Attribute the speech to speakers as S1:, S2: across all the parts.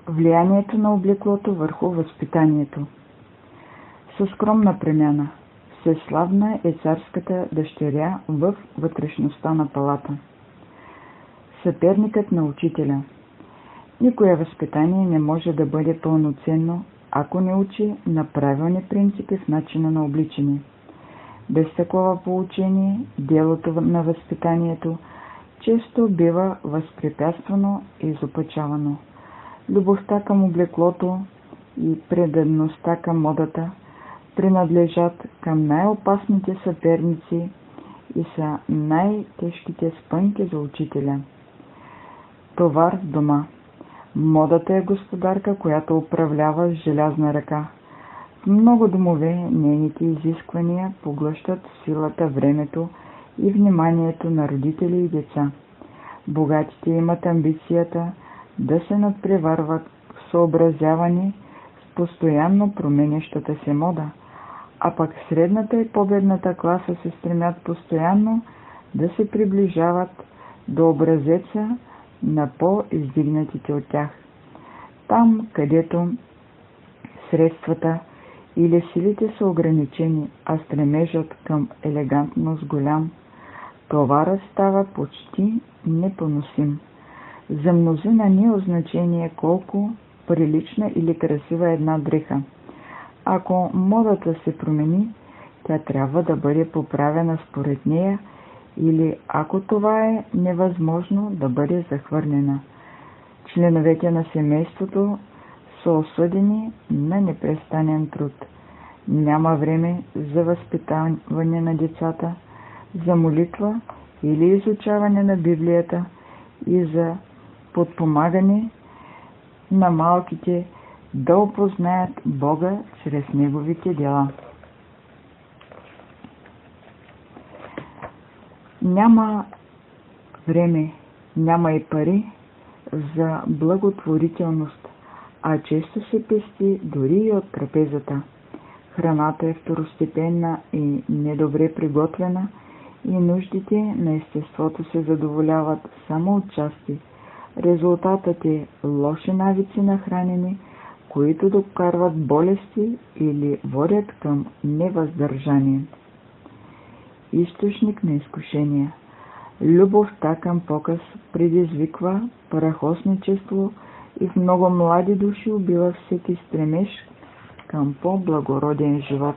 S1: Влиянието на облеклото върху възпитанието. Със скромна премяна, всеславна е царската дъщеря в вътрешността на палата. Съперникът на учителя. Никое възпитание не може да бъде пълноценно, ако не учи на правилни принципи в начина на обличане. Без такова поучение, делото на възпитанието често бива възпрепятствано и изопачавано. Любовта към облеклото и предаността към модата принадлежат към най-опасните съперници и са най-тежките спънки за учителя. Товар в дома. Модата е господарка, която управлява с желязна ръка. В много домове нейните изисквания поглъщат силата, времето и вниманието на родители и деца. Богатите имат амбицията да се надпреварват в съобразяване с постоянно променящата се мода, а пък средната и по-бедната класа се стремят постоянно да се приближават до образеца на по-издигнатите от тях. Там, където средствата или силите са ограничени, а стремежът към елегантност голям, товарът става почти непоносим. За мнозина не е значение колко прилична или красива е една дреха. Ако модата се промени, тя трябва да бъде поправена според нея или, ако това е невъзможно, да бъде захвърлена. Членовете на семейството са осъдени на непрестанен труд. Няма време за възпитаване на децата, за молитва или изучаване на Библията и за подпомагане на малките да опознаят Бога чрез Неговите дела. Няма време, няма и пари за благотворителност, а често се пести дори и от трапезата. Храната е второстепенна и недобре приготвена и нуждите на естеството се задоволяват само отчасти. Резултатът е лоши навици на хранене, които докарват болести или водят към невъздържание. Източник на изкушения. Любовта към показ предизвиква парахосничество и в много млади души убива всеки стремеж към по-благороден живот.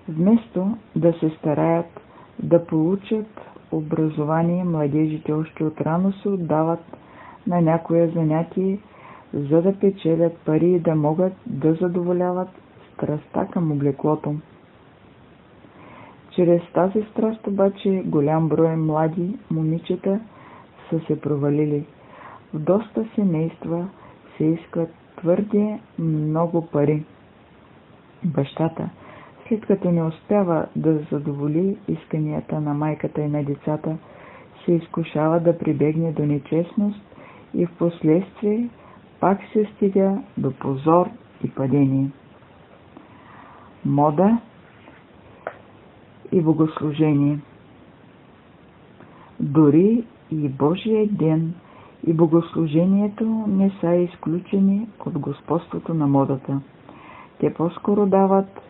S1: Вместо да се стараят да получат образование, младежите още отрано се отдават на някое занятие, за да печелят пари и да могат да задоволяват страстта към облеклото. Чрез тази страст обаче голям брой млади момичета са се провалили. В доста семейства се искат твърде много пари. Бащата, след като не успява да задоволи исканията на майката и на децата, се изкушава да прибегне до нечестност и в последствие пак се стига до позор и падение. Мода и богослужение. Дори и Божия ден и богослужението не са изключени от господството на модата. Те по-скоро дават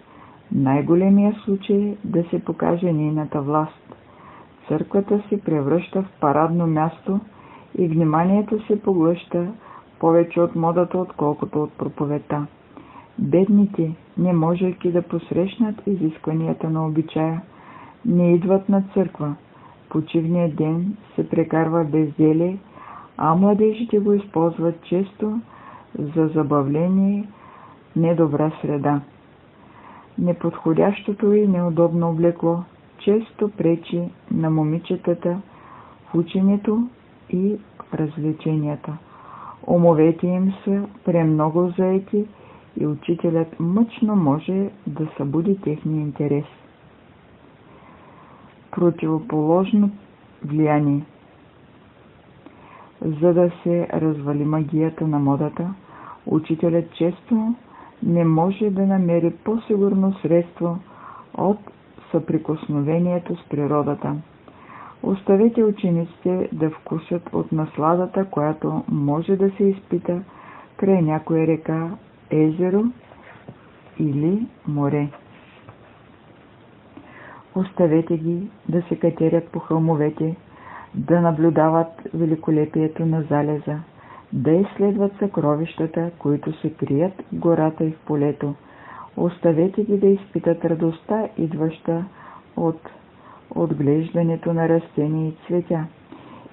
S1: най-големия случай да се покаже нейната власт. Църквата се превръща в парадно място и вниманието се поглъща повече от модата, отколкото от проповедта. Бедните, не можейки да посрещнат изискванията на обичая, не идват на църква. Почивният ден се прекарва безделие, а младежите го използват често за забавление в недобра среда. Неподходящото и неудобно облекло често пречи на момичетата в ученето и в развлеченията. Умовете им са премного заети и учителят мъчно може да събуди техния интерес. Противоположно влияние. За да се развали магията на модата, учителят често не може да намери по-сигурно средство от съприкосновението с природата. Оставете учениците да вкусят от насладата, която може да се изпита край някоя река, езеро или море. Оставете ги да се катерят по хълмовете, да наблюдават великолепието на залеза, да изследват съкровищата, които се крият в гората и в полето. Оставете ги да изпитат радостта, идваща от отглеждането на растения и цветя.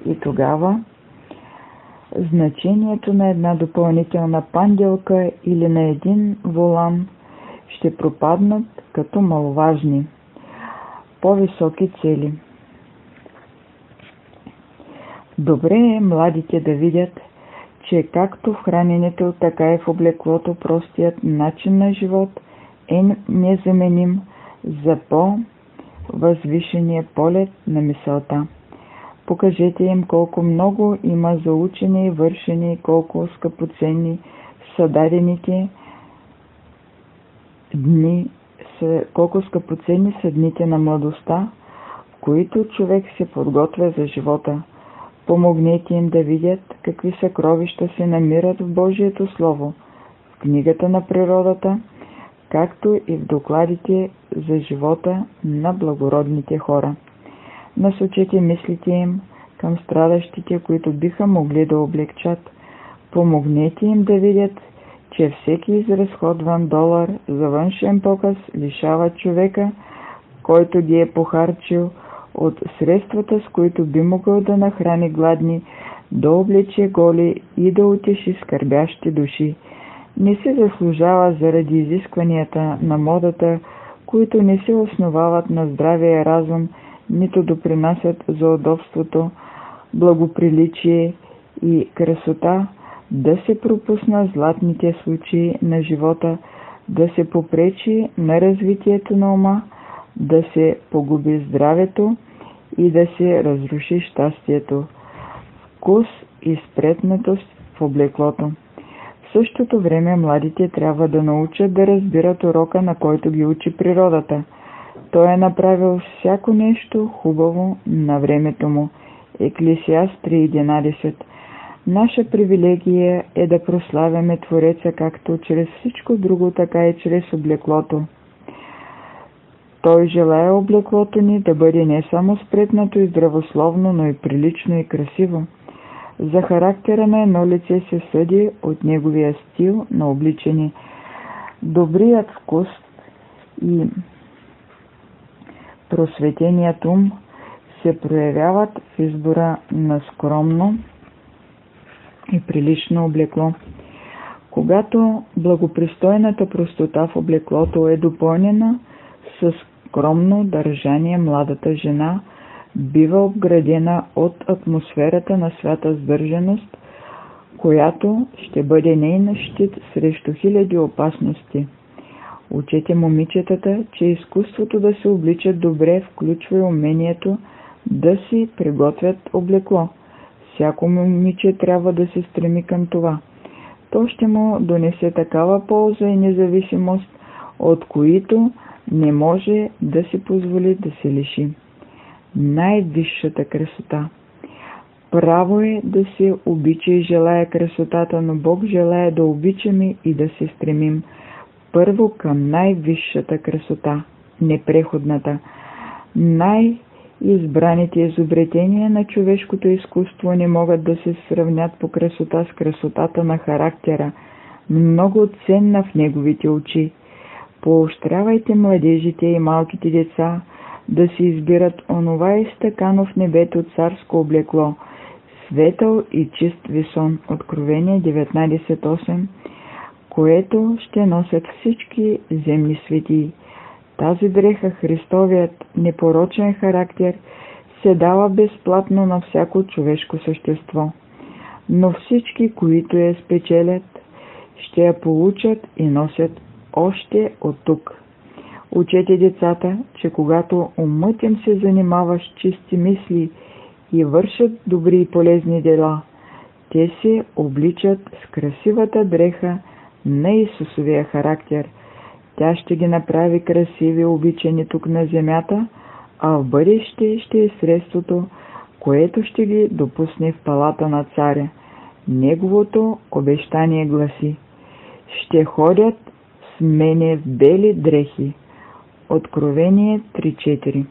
S1: И тогава значението на една допълнителна панделка или на един волан ще пропаднат като маловажни, по-високи цели. Добре е младите да видят, че както в храненето, така и в облеклото простият начин на живот е незаменим за по-възвишения полет на мисълта. Покажете им колко много има за учене и вършене и колко скъпоценни са дадените дни, колко скъпоценни са дните на младостта, в които човек се подготвя за живота. Помогнете им да видят какви съкровища се намират в Божието Слово, в книгата на природата, както и в докладите за живота на благородните хора. Насочете мислите им към страдащите, които биха могли да облегчат. Помогнете им да видят, че всеки изразходван долар за външен показ лишава човека, който ги е похарчил, от средствата, с които би могъл да нахрани гладни, да облече голи и да утеши скърбящи души. Не се заслужава заради изискванията на модата, които не се основават на здравия разум, нито допринасят за удобството, благоприличие и красота, да се пропусна златните случаи на живота, да се попречи на развитието на ума, да се погуби здравето и да се разруши щастието, вкус и спретнатост в облеклото. В същото време младите трябва да научат да разбират урока, на който ги учи природата. Той е направил всяко нещо хубаво на времето му. Еклесиаст 3.11. Наша привилегия е да прославяме Твореца както чрез всичко друго, така и чрез облеклото. Той желая облеклото ни да бъде не само спретнато и здравословно, но и прилично и красиво. За характера на едно лице се съди от неговия стил на обличане. Добрият вкус и просветеният ум се проявяват в избора на скромно и прилично облекло. Когато благопристойната простота в облеклото е допълнена с скромно държание, младата жена бива обградена от атмосферата на свята сдържаност, която ще бъде нейна щит срещу хиляди опасности. Учете момичетата, че изкуството да се обличат добре включва и умението да си приготвят облекло. Всяко момиче трябва да се стреми към това. То ще му донесе такава полза и независимост, от които не може да си позволи да се лиши. Най-висшата красота. Право е да се обича и желая красотата, но Бог желая да обичаме и да се стремим първо към най-висшата красота, непреходната. Избраните изобретения на човешкото изкуство не могат да се сравнят по красота с красотата на характера, много ценна в неговите очи. Поощрявайте младежите и малките деца да си избират онова изтъкано в небето царско облекло, светъл и чист висон, Откровение 19.8, което ще носят всички земни светии. Тази дреха, Христовият непорочен характер, се дава безплатно на всяко човешко същество. Но всички, които я спечелят, ще я получат и носят още от тук. Учете децата, че когато умът им се занимава с чисти мисли и вършат добри и полезни дела, те се обличат с красивата дреха на Исусовия характер. Тя ще ги направи красиви, обичани тук на земята, а в бъдеще ще е средството, което ще ги допусне в палата на царя. Неговото обещание гласи: ще ходят с мене в бели дрехи. Откровение 3.4.